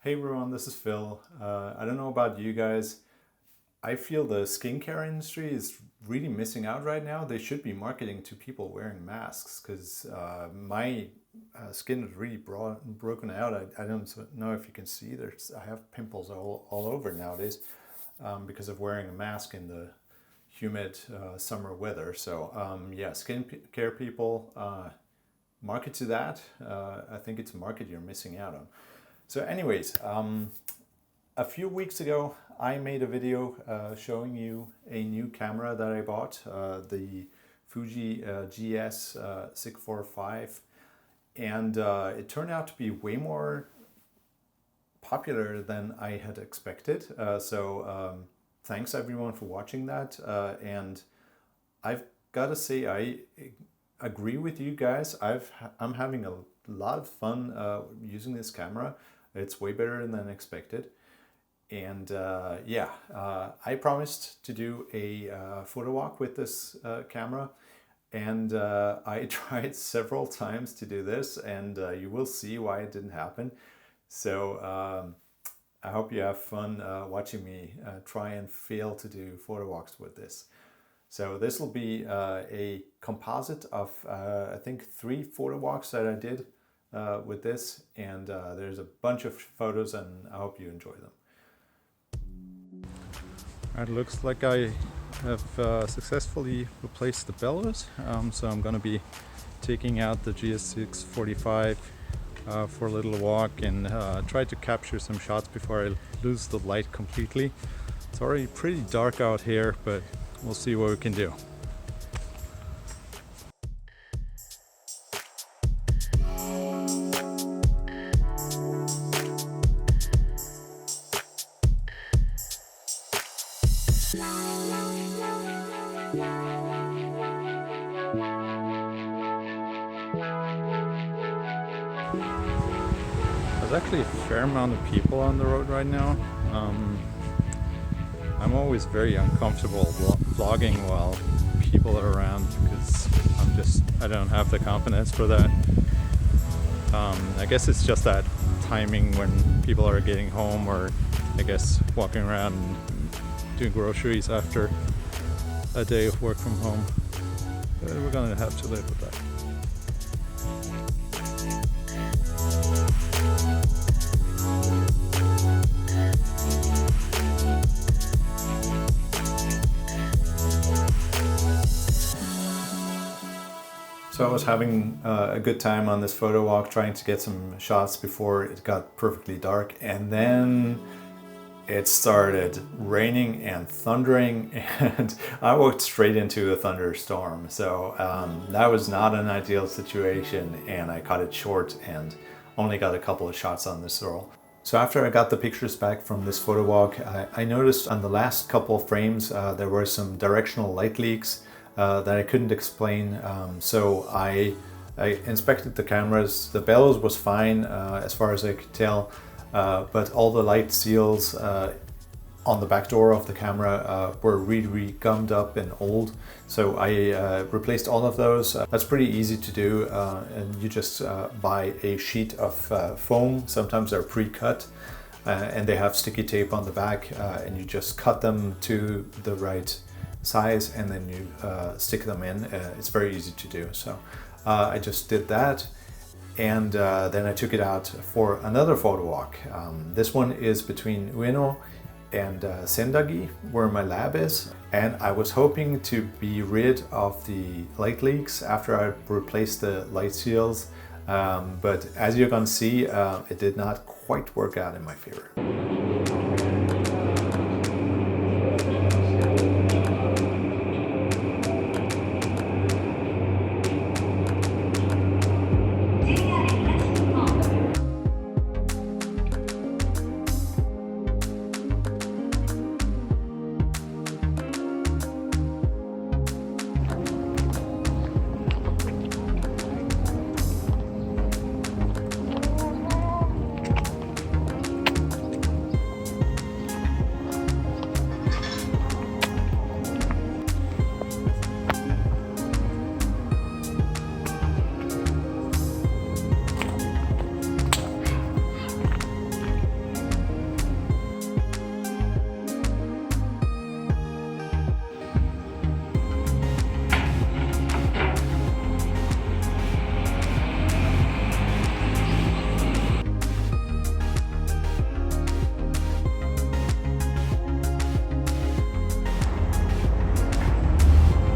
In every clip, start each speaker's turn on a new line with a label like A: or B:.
A: Hey everyone, this is Phil. I don't know about you guys. I feel the skincare industry is really missing out right now. They should be marketing to people wearing masks because my skin is really broken out. I don't know if you can see. I have pimples all over nowadays because of wearing a mask in the humid summer weather. So yeah, skincare people, market to that. I think it's a market you're missing out on. So anyways, a few weeks ago, I made a video showing you a new camera that I bought, the Fuji GS645, and it turned out to be way more popular than I had expected. Thanks everyone for watching that, and I've got to say I agree with you guys. I'm having a lot of fun using this camera. It's way better than expected. And I promised to do a photo walk with this camera, and I tried several times to do this, and you will see why it didn't happen. So I hope you have fun watching me try and fail to do photo walks with this. So this will be a composite of I think 3 photo walks that I did with this, and there's a bunch of photos, and I hope you enjoy them. It looks like I have successfully replaced the bellows, so I'm going to be taking out the GS645 for a little walk and try to capture some shots before I lose the light completely. It's already pretty dark out here, but we'll see what we can do. There's actually a fair amount of people on the road right now. I'm always very uncomfortable vlogging while people are around because I don't have the confidence for that. I guess it's just that timing when people are getting home, or I guess walking around and doing groceries after a day of work from home. But we're gonna have to live with that. So I was having a good time on this photo walk, trying to get some shots before it got perfectly dark, and then it started raining and thundering, and I walked straight into a thunderstorm. So that was not an ideal situation, and I cut it short and only got a couple of shots on this roll. So after I got the pictures back from this photo walk, I noticed on the last couple of frames there were some directional light leaks that I couldn't explain. So I inspected the cameras. The bellows was fine as far as I could tell, but all the light seals on the back door of the camera were really gummed up and old. So I replaced all of those. That's pretty easy to do, and you just buy a sheet of foam. Sometimes they're pre-cut, and they have sticky tape on the back, and you just cut them to the right size, and then you stick them in. It's very easy to do. So I just did that, and then I took it out for another photo walk. This one is between Ueno and Sendagi, where my lab is, and I was hoping to be rid of the light leaks after I replaced the light seals, but as you're gonna see, it did not quite work out in my favor.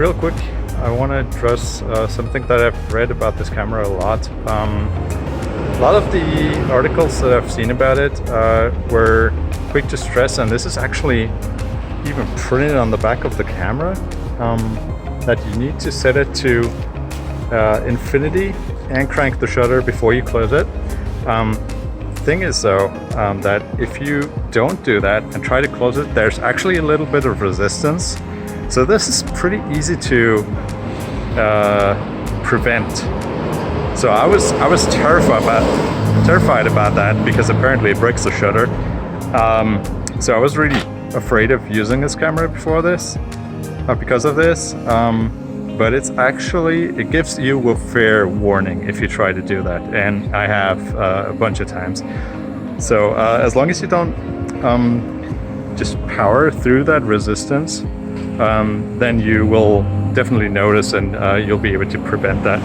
A: Real quick, I want to address something that I've read about this camera a lot. A lot of the articles that I've seen about it were quick to stress, and this is actually even printed on the back of the camera, that you need to set it to infinity and crank the shutter before you close it. Thing is though, that if you don't do that and try to close it, there's actually a little bit of resistance. So this is pretty easy to prevent. So I was terrified about that, because apparently it breaks the shutter. So I was really afraid of using this camera because of this. But it's actually, it gives you a fair warning if you try to do that, and I have a bunch of times. So as long as you don't just power through that resistance, then you will definitely notice, and you'll be able to prevent that.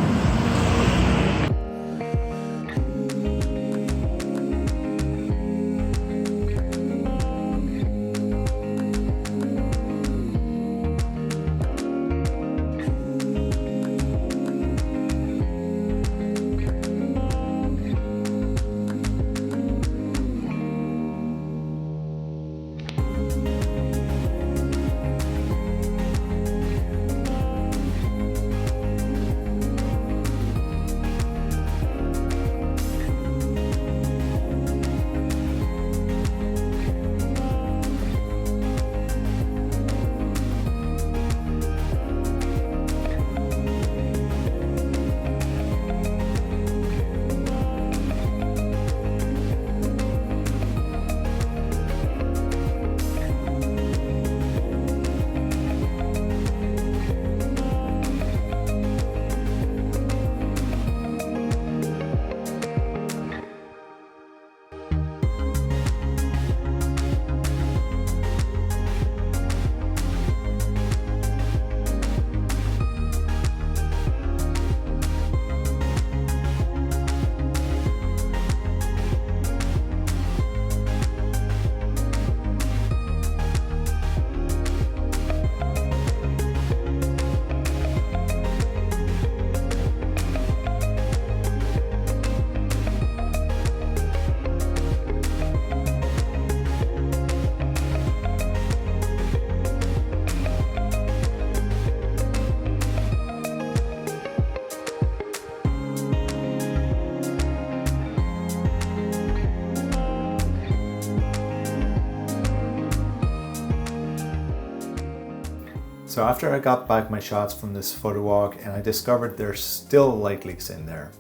A: So after I got back my shots from this photo walk and I discovered there's still light leaks in there,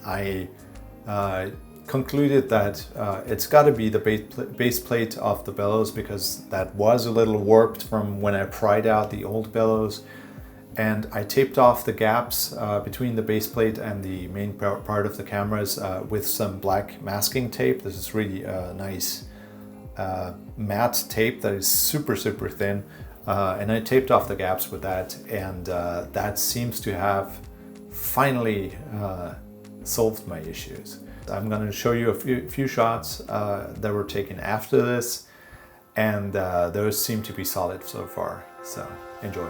A: I concluded that it's got to be the base plate of the bellows, because that was a little warped from when I pried out the old bellows. And I taped off the gaps between the base plate and the main part of the cameras with some black masking tape. This is really nice matte tape that is super thin. And I taped off the gaps with that, and that seems to have finally solved my issues. I'm going to show you a few shots that were taken after this, and those seem to be solid so far, so enjoy.